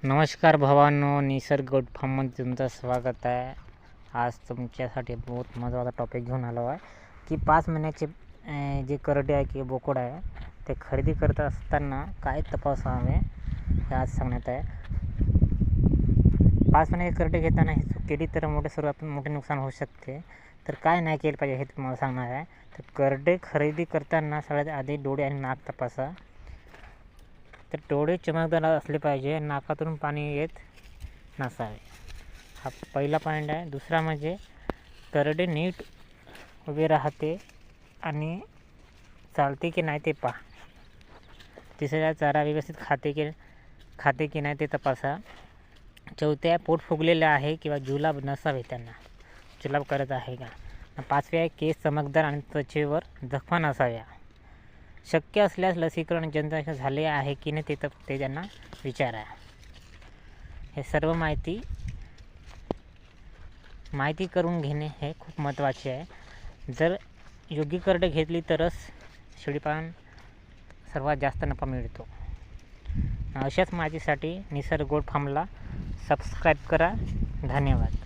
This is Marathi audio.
नमस्कार भावांनो, निसर्ग गोट फार्ममध्ये तुमचं स्वागत आहे. आज तुमच्यासाठी बहुत महत्त्वाचा टॉपिक घेऊन आलो आहे की 5 महिन्याचे जे करडे आहे किंवा बोकड आहे ते खरेदी करत असताना काय तपासावे हे आज सांगण्यात आहे. 5 महिन्याचे करडे घेताना हे केली तर सर्वात मोठे नुकसान होऊ शकते. तर काय नाही केलं पाहिजे हे तुम्हाला सांगणार आहे. तर करडे खरेदी करताना सगळ्यात आधी डोळे आणि नाक तपासा. तर डोळे चमकदार असले पाहिजे, नाकातून पाणी येत नसावे. हा पहिला पॉईंट आहे. दुसरा म्हणजे करडे नीट उभे राहते आणि चालते की नाही ते पहा. तिसरा चारा व्यवस्थित खाते की नाही ते तपासा. चौथ्या पोट फुगलेले आहे किंवा जुलाब नसावे, त्यांना जुलाब करत आहे का. पाचव्या केस चमकदार आणि त्वचेवर जखमा नसाव्या. शक्य असल्यास लसीकरण जंतुनाशक झाले आहे की नाही ते त्यांना विचारा. हे सर्व माहिती करून घेणे हे खूप महत्त्वाचे आहे. जर योग्य करडे घेतली तरच शेळीपालन सर्वात जास्त नफा मिळतो. अशाच माहितीसाठी निसर्ग गोट फार्मला सबस्क्राईब करा. धन्यवाद.